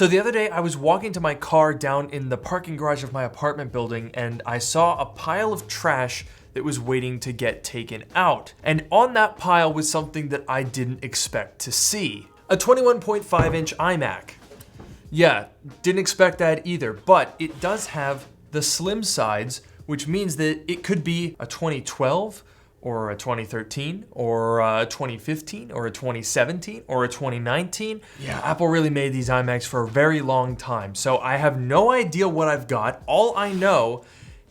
So the other day I was walking to my car down in the parking garage of my apartment building and I saw a pile of trash that was waiting to get taken out. And on that pile was something that I didn't expect to see. A 21.5-inch iMac. Yeah, didn't expect that either, but it does have the slim sides, which means that it could be a 2012 or a 2013 or a 2015 or a 2017 or a 2019. Yeah, Apple really made these iMacs for a very long time, so I have no idea what I've got. All I know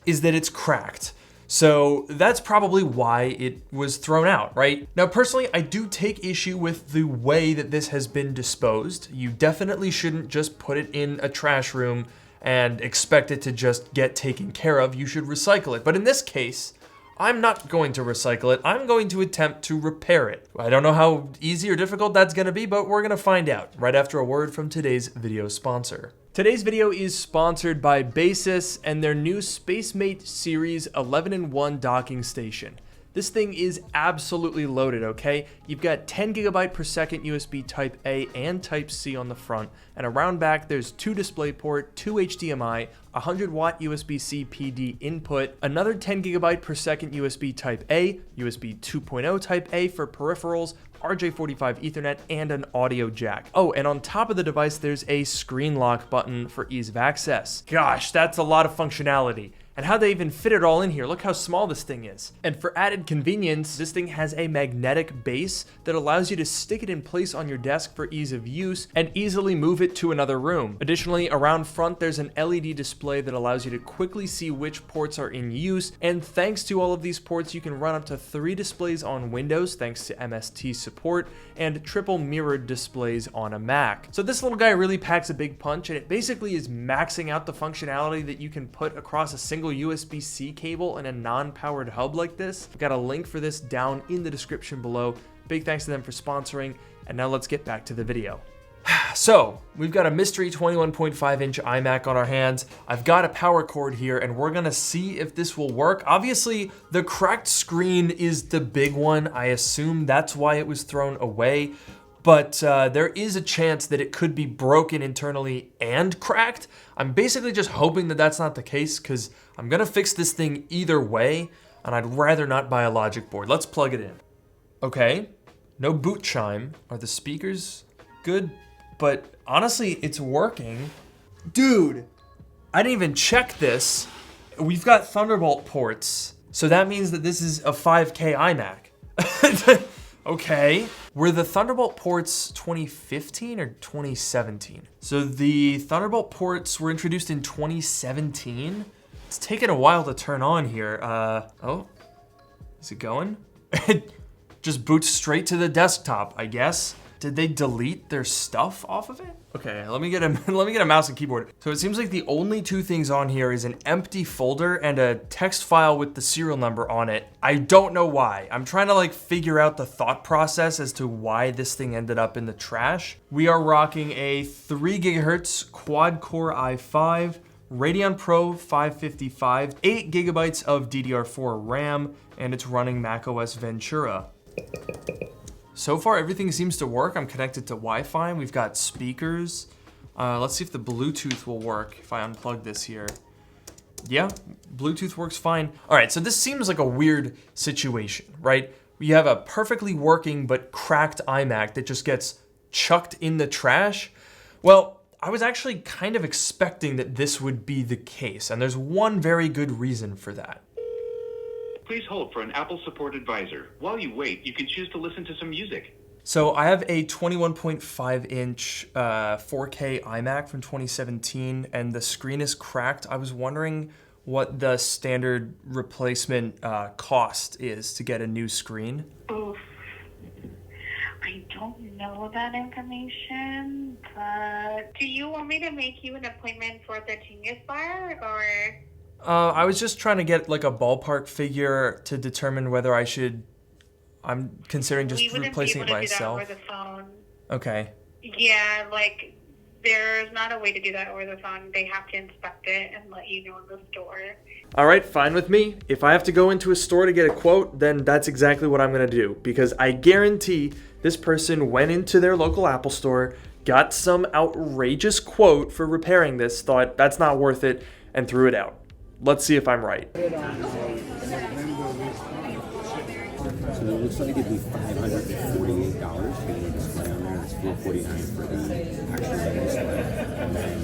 is that it's cracked. So that's probably why it was thrown out, right? Now, personally, I do take issue with the way that this has been disposed. You definitely shouldn't just put it in a trash room and expect it to just get taken care of. You should recycle it. But in this case, I'm not going to recycle it. I'm going to attempt to repair it. I don't know how easy or difficult that's gonna be, but we're gonna find out right after a word from today's video sponsor. Today's video is sponsored by Basis and their new SpaceMate Series 11-in-1 docking station. This thing is absolutely loaded, okay? You've got 10 gigabyte per second USB Type A and Type C on the front, and around back there's 2 DisplayPort, 2 HDMI, 100 watt USB-C PD input, another 10 gigabyte per second USB Type A, USB 2.0 Type A for peripherals, RJ45 Ethernet, and an audio jack. Oh, and on top of the device there's a screen lock button for ease of access. Gosh, that's a lot of functionality. And how they even fit it all in here. Look how small this thing is. And for added convenience, this thing has a magnetic base that allows you to stick it in place on your desk for ease of use and easily move it to another room. Additionally, around front, there's an LED display that allows you to quickly see which ports are in use. And thanks to all of these ports, you can run up to 3 displays on Windows, thanks to MST support, and triple mirrored displays on a Mac. So this little guy really packs a big punch, and it basically is maxing out the functionality that you can put across a single USB-C cable and a non-powered hub like this. I've got a link for this down in the description below. Big thanks to them for sponsoring, and now let's get back to the video. So, we've got a mystery 21.5-inch iMac on our hands. I've got a power cord here, and we're gonna see if this will work. Obviously, the cracked screen is the big one. I assume that's why it was thrown away. But there is a chance that it could be broken internally and cracked. I'm basically just hoping that that's not the case because I'm gonna fix this thing either way, and I'd rather not buy a logic board. Let's plug it in. Okay, no boot chime. Are the speakers good? But honestly, it's working. Dude, I didn't even check this. We've got Thunderbolt ports, so that means that this is a 5K iMac. Okay. Were the Thunderbolt ports 2015 or 2017? So the Thunderbolt ports were introduced in 2017. It's taken a while to turn on here. Oh, is it going? It just boots straight to the desktop, I guess. Did they delete their stuff off of it? Okay, let me get a mouse and keyboard. So it seems like the only 2 things on here is an empty folder and a text file with the serial number on it. I don't know why. I'm trying to like figure out the thought process as to why this thing ended up in the trash. We are rocking a 3 gigahertz quad-core i5, Radeon Pro 555, 8 gigabytes of DDR4 RAM, and it's running macOS Ventura. So far, everything seems to work. I'm connected to Wi-Fi, and we've got speakers. Let's see if the Bluetooth will work if I unplug this here. Yeah, Bluetooth works fine. All right, so this seems like a weird situation, right? We have a perfectly working but cracked iMac that just gets chucked in the trash. Well, I was actually kind of expecting that this would be the case, and there's one very good reason for that. Please hold for an Apple support advisor. While you wait, you can choose to listen to some music. So I have a 21.5-inch 4K iMac from 2017, and the screen is cracked. I was wondering what the standard replacement cost is to get a new screen. Oof. I don't know that information, but do you want me to make you an appointment for the Genius Bar, or? I was just trying to get like a ballpark figure to determine whether I'm considering just replacing it myself. We wouldn't be able to do that over the phone. Okay. Yeah, like there's not a way to do that over the phone. They have to inspect it and let you know in the store. All right, fine with me. If I have to go into a store to get a quote, then that's exactly what I'm gonna do, because I guarantee this person went into their local Apple store, got some outrageous quote for repairing this, thought that's not worth it, and threw it out. Let's see if I'm right. So it looks like it'd be $548 to get a display on there. It's $449 for the actual display, and then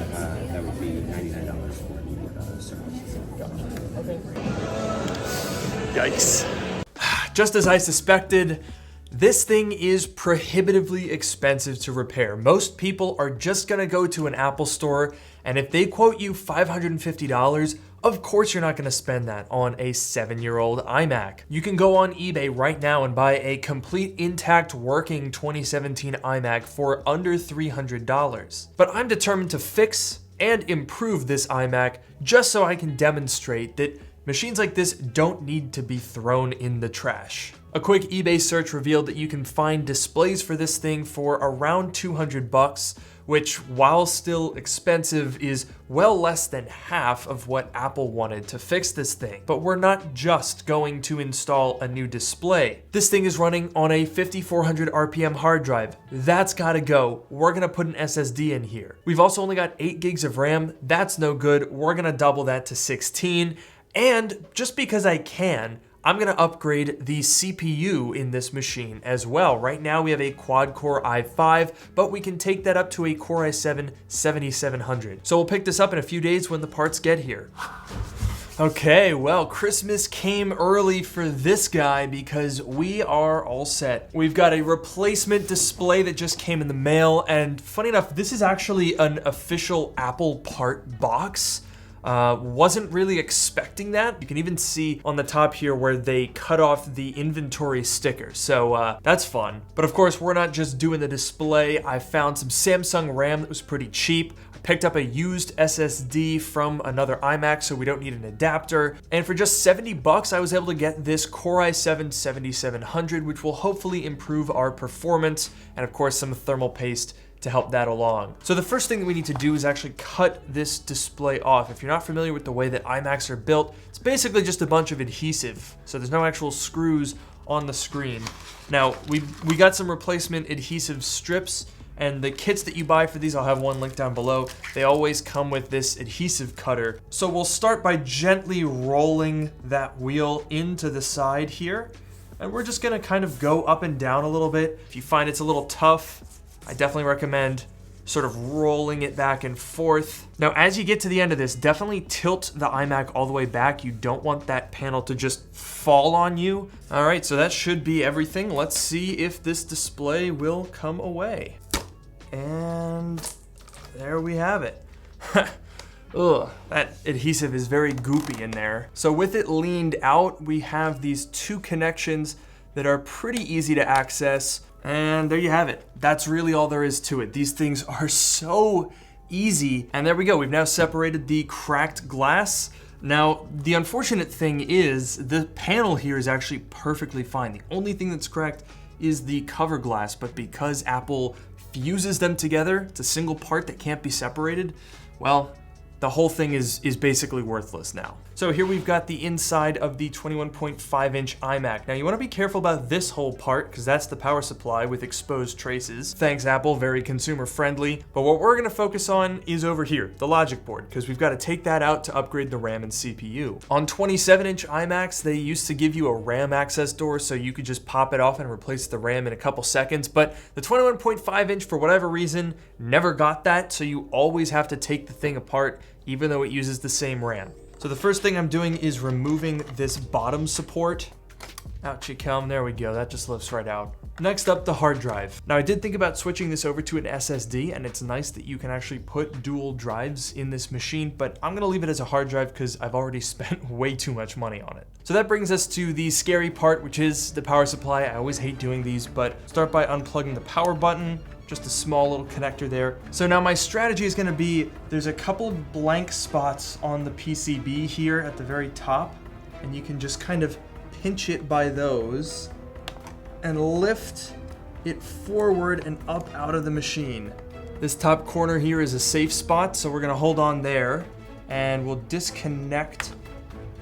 that would be $99 for the service. Okay. Yikes. Just as I suspected, this thing is prohibitively expensive to repair. Most people are just gonna go to an Apple store, and if they quote you $550, of course you're not gonna spend that on a 7-year-old iMac. You can go on eBay right now and buy a complete intact working 2017 iMac for under $300. But I'm determined to fix and improve this iMac just so I can demonstrate that machines like this don't need to be thrown in the trash. A quick eBay search revealed that you can find displays for this thing for around $200, which, while still expensive, is well less than half of what Apple wanted to fix this thing. But we're not just going to install a new display. This thing is running on a 5400 RPM hard drive. That's gotta go. We're gonna put an SSD in here. We've also only got 8 gigs of RAM. That's no good. We're gonna double that to 16. And just because I can, I'm gonna upgrade the CPU in this machine as well. Right now we have a quad-core i5, but we can take that up to a Core i7 7700. So we'll pick this up in a few days when the parts get here. Okay, well, Christmas came early for this guy because we are all set. We've got a replacement display that just came in the mail, and funny enough, this is actually an official Apple part box. Wasn't really expecting that. You can even see on the top here where they cut off the inventory sticker. So that's fun. But of course, we're not just doing the display. I found some Samsung RAM that was pretty cheap. I picked up a used SSD from another iMac, so we don't need an adapter. And for just $70, I was able to get this Core i7 7700, which will hopefully improve our performance, and of course some thermal paste to help that along. So the first thing that we need to do is actually cut this display off. If you're not familiar with the way that iMacs are built, it's basically just a bunch of adhesive. So there's no actual screws on the screen. Now, we got some replacement adhesive strips, and the kits that you buy for these, I'll have one linked down below, they always come with this adhesive cutter. So we'll start by gently rolling that wheel into the side here, and we're just gonna kind of go up and down a little bit. If you find it's a little tough, I definitely recommend sort of rolling it back and forth. Now, as you get to the end of this, definitely tilt the iMac all the way back. You don't want that panel to just fall on you. All right, so that should be everything. Let's see if this display will come away. And there we have it. Ugh, that adhesive is very goopy in there. So with it leaned out, we have these 2 connections that are pretty easy to access. And there you have it. That's really all there is to it. These things are so easy. And there we go. We've now separated the cracked glass. Now, the unfortunate thing is the panel here is actually perfectly fine. The only thing that's cracked is the cover glass, but because Apple fuses them together, it's a single part that can't be separated, well, the whole thing is basically worthless now. So here we've got the inside of the 21.5-inch iMac. Now you want to be careful about this whole part because that's the power supply with exposed traces. Thanks Apple, very consumer friendly. But what we're going to focus on is over here, the logic board, because we've got to take that out to upgrade the RAM and CPU. On 27-inch iMacs, they used to give you a RAM access door so you could just pop it off and replace the RAM in a couple seconds, but the 21.5-inch, for whatever reason, never got that, so you always have to take the thing apart even though it uses the same RAM. So the first thing I'm doing is removing this bottom support. Out you come, there we go, that just lifts right out. Next up, the hard drive. Now I did think about switching this over to an SSD, and it's nice that you can actually put dual drives in this machine, but I'm gonna leave it as a hard drive because I've already spent way too much money on it. So that brings us to the scary part, which is the power supply. I always hate doing these, but start by unplugging the power button. Just a small little connector there. So now my strategy is gonna be, there's a couple blank spots on the PCB here at the very top, and you can just kind of pinch it by those and lift it forward and up out of the machine. This top corner here is a safe spot, so we're gonna hold on there, and we'll disconnect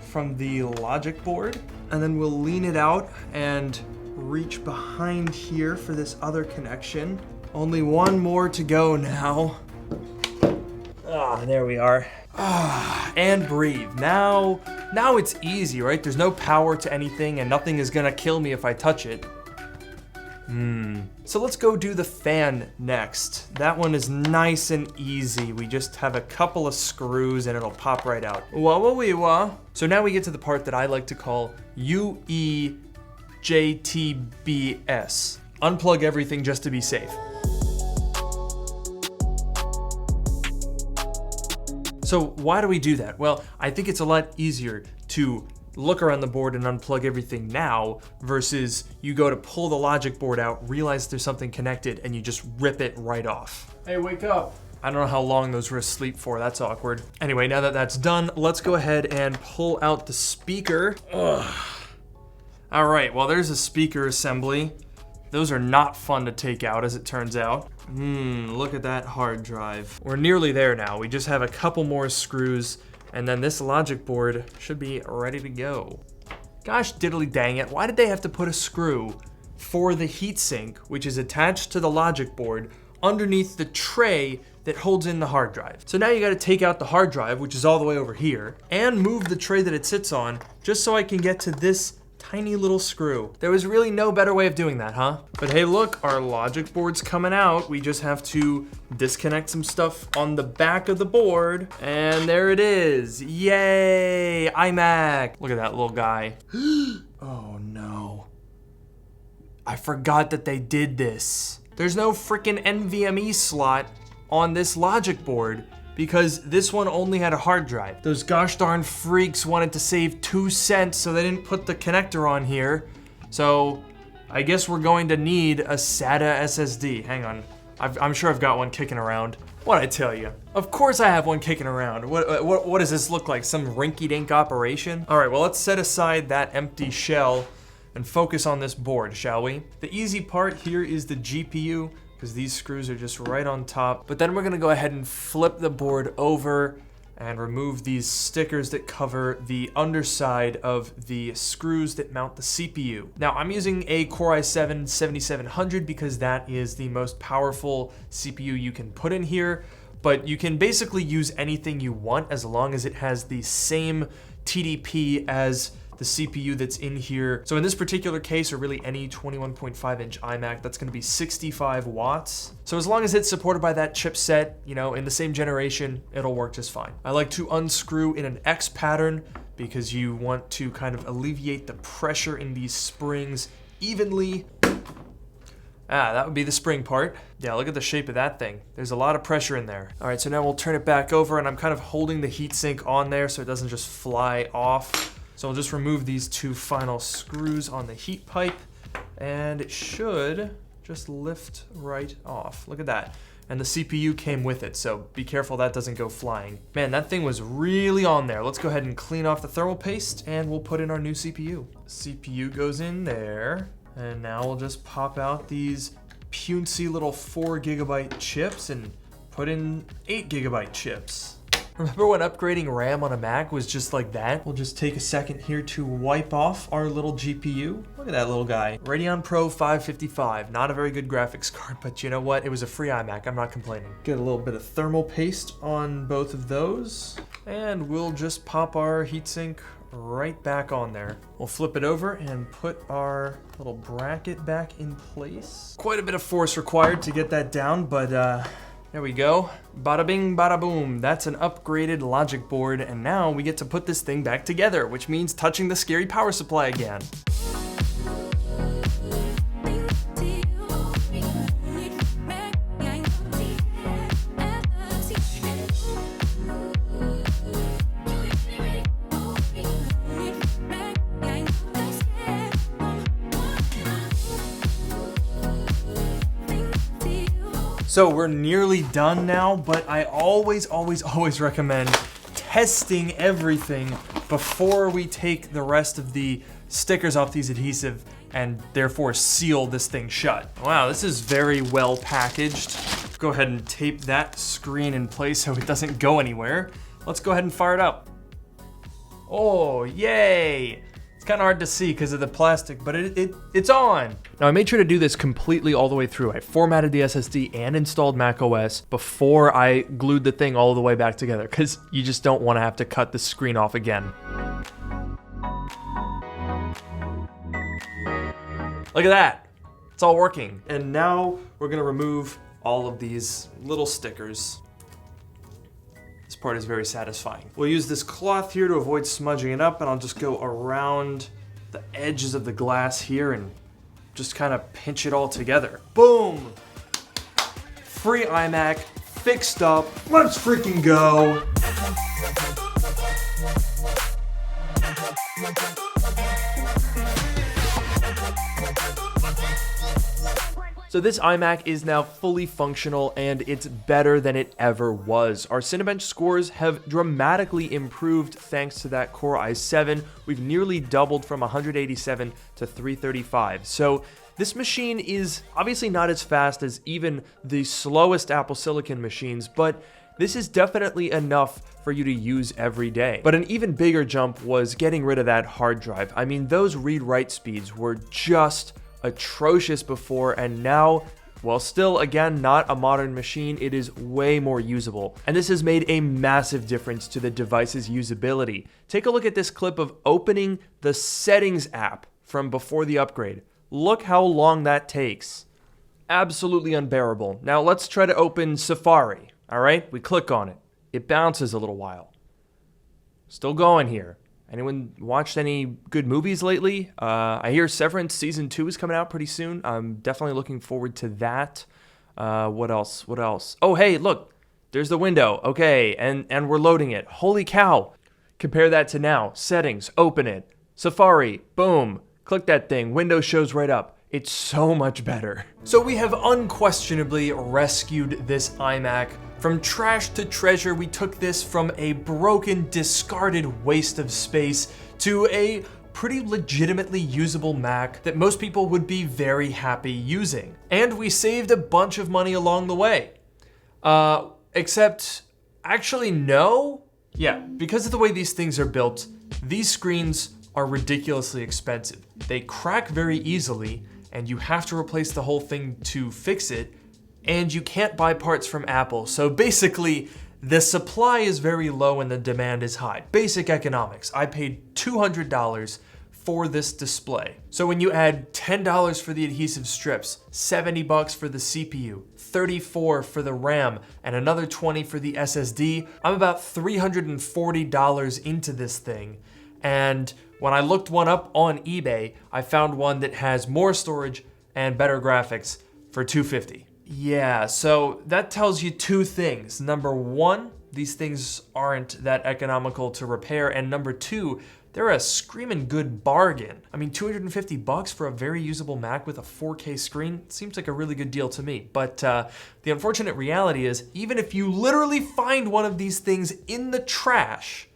from the logic board, and then we'll lean it out and reach behind here for this other connection. Only one more to go now. Ah, there we are. Ah, and breathe. Now it's easy, right? There's no power to anything and nothing is gonna kill me if I touch it. So let's go do the fan next. That one is nice and easy. We just have a couple of screws and it'll pop right out. Wah. So now we get to the part that I like to call UEJTBS. Unplug everything just to be safe. So why do we do that? Well, I think it's a lot easier to look around the board and unplug everything now versus you go to pull the logic board out, realize there's something connected, and you just rip it right off. Hey, wake up. I don't know how long those were asleep for, that's awkward. Anyway, now that that's done, let's go ahead and pull out the speaker. Ugh. All right, well, there's a speaker assembly. Those are not fun to take out, as it turns out. Look at that hard drive. We're nearly there now. We just have a couple more screws, and then this logic board should be ready to go. Gosh diddly dang it, why did they have to put a screw for the heatsink, which is attached to the logic board, underneath the tray that holds in the hard drive? So now you gotta take out the hard drive, which is all the way over here, and move the tray that it sits on, just so I can get to this tiny little screw. There was really no better way of doing that, huh? But hey, look, our logic board's coming out. We just have to disconnect some stuff on the back of the board, and there it is. Yay, iMac. Look at that little guy. Oh no. I forgot that they did this. There's no freaking NVMe slot on this logic board, because this one only had a hard drive. Those gosh darn freaks wanted to save 2 cents, so they didn't put the connector on here. So I guess we're going to need a SATA SSD. Hang on, I'm sure I've got one kicking around. What'd I tell you? Of course I have one kicking around. What does this look like, some rinky-dink operation? All right, well, let's set aside that empty shell and focus on this board, shall we? The easy part here is the GPU, because these screws are just right on top. But then we're gonna go ahead and flip the board over and remove these stickers that cover the underside of the screws that mount the CPU. Now, I'm using a Core i7-7700 because that is the most powerful CPU you can put in here, but you can basically use anything you want as long as it has the same TDP as the CPU that's in here. So in this particular case, or really any 21.5 inch iMac, that's gonna be 65 watts. So as long as it's supported by that chipset, you know, in the same generation, it'll work just fine. I like to unscrew in an X pattern because you want to kind of alleviate the pressure in these springs evenly. That would be the spring part. Yeah, look at the shape of that thing. There's a lot of pressure in there. All right, so now we'll turn it back over, and I'm kind of holding the heatsink on there so it doesn't just fly off. So I'll just remove these 2 final screws on the heat pipe, and it should just lift right off. Look at that. And the CPU came with it, so be careful that doesn't go flying. Man, that thing was really on there. Let's go ahead and clean off the thermal paste, and we'll put in our new CPU. CPU goes in there, and now we'll just pop out these puny little 4 GB chips and put in 8 GB chips. Remember when upgrading RAM on a Mac was just like that? We'll just take a second here to wipe off our little GPU. Look at that little guy. Radeon Pro 555. Not a very good graphics card, but you know what? It was a free iMac. I'm not complaining. Get a little bit of thermal paste on both of those. And we'll just pop our heatsink right back on there. We'll flip it over and put our little bracket back in place. Quite a bit of force required to get that down, but there we go. Bada bing, bada boom. That's an upgraded logic board, and now we get to put this thing back together, which means touching the scary power supply again. So we're nearly done now, but I always recommend testing everything before we take the rest of the stickers off these adhesive and therefore seal this thing shut. Wow, this is very well packaged. Go ahead and tape that screen in place so it doesn't go anywhere. Let's go ahead and fire it up. Oh, yay! It's kind of hard to see because of the plastic, but it's on. Now I made sure to do this completely all the way through. I formatted the SSD and installed macOS before I glued the thing all the way back together because you just don't want to have to cut the screen off again. Look at that. It's all working. And now we're gonna remove all of these little stickers. This part is very satisfying. We'll use this cloth here to avoid smudging it up, and I'll just go around the edges of the glass here and just kind of pinch it all together. Boom! Free iMac, fixed up. Let's freaking go! So this iMac is now fully functional and it's better than it ever was. Our Cinebench scores have dramatically improved thanks to that Core i7. We've nearly doubled from 187 to 335. So this machine is obviously not as fast as even the slowest Apple Silicon machines, but this is definitely enough for you to use every day. But an even bigger jump was getting rid of that hard drive. I mean, those read-write speeds were just atrocious before, and now, while still again not a modern machine, it is way more usable. And this has made a massive difference to the device's usability. Take a look at this clip of opening the settings app from before the upgrade. Look how long that takes. Absolutely unbearable. Now let's try to open Safari. All right, we click on it. It bounces a little while. Still going here. Anyone watched any good movies lately? I hear Severance Season 2 is coming out pretty soon. I'm definitely looking forward to that. What else? What else? Oh, hey, look. There's the window. Okay, and we're loading it. Holy cow. Compare that to now. Settings, open it. Safari, boom. Click that thing. Window shows right up. It's so much better. So we have unquestionably rescued this iMac. From trash to treasure, we took this from a broken, discarded waste of space to a pretty legitimately usable Mac that most people would be very happy using. And we saved a bunch of money along the way. Except, actually no. Yeah, because of the way these things are built, these screens are ridiculously expensive. They crack very easily, and you have to replace the whole thing to fix it, and you can't buy parts from Apple. So basically, the supply is very low and the demand is high. Basic economics. I paid $200 for this display. So when you add $10 for the adhesive strips, $70 for the CPU, $34 for the RAM, and another $20 for the SSD, I'm about $340 into this thing. And when I looked one up on eBay, I found one that has more storage and better graphics for $250. Yeah, so that tells you two things. Number one, these things aren't that economical to repair, and number two, they're a screaming good bargain. I mean, $250 for a very usable Mac with a 4K screen seems like a really good deal to me. But the unfortunate reality is, even if you literally find one of these things in the trash,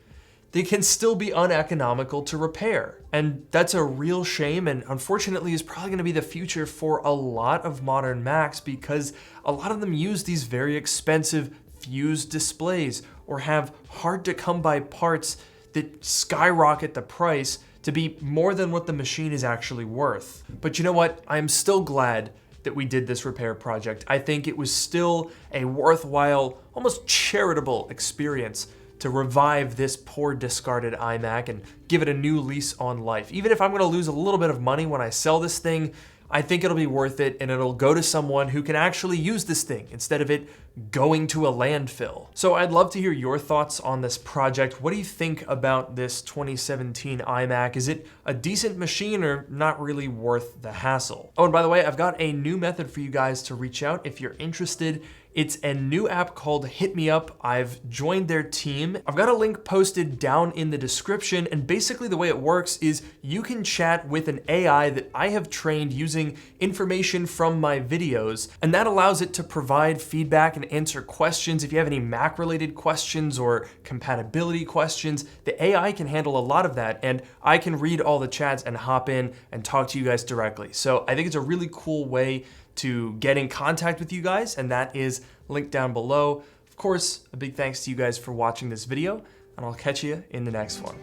they can still be uneconomical to repair. And that's a real shame, and unfortunately is probably gonna be the future for a lot of modern Macs because a lot of them use these very expensive fused displays or have hard to come by parts that skyrocket the price to be more than what the machine is actually worth. But you know what? I'm still glad that we did this repair project. I think it was still a worthwhile, almost charitable experience to revive this poor discarded iMac and give it a new lease on life. Even if I'm gonna lose a little bit of money when I sell this thing, I think it'll be worth it and it'll go to someone who can actually use this thing instead of it going to a landfill. So I'd love to hear your thoughts on this project. What do you think about this 2017 iMac? Is it a decent machine or not really worth the hassle? Oh, and by the way, I've got a new method for you guys to reach out if you're interested. It's a new app called Hit Me Up. I've joined their team. I've got a link posted down in the description, and basically the way it works is you can chat with an AI that I have trained using information from my videos, and that allows it to provide feedback and answer questions. If you have any Mac-related questions or compatibility questions, the AI can handle a lot of that, and I can read all the chats and hop in and talk to you guys directly. So I think it's a really cool way to get in contact with you guys, and that is linked down below. Of course, a big thanks to you guys for watching this video, and I'll catch you in the next one.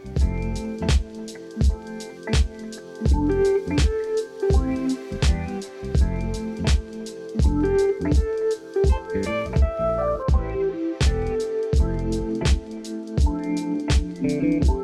guys.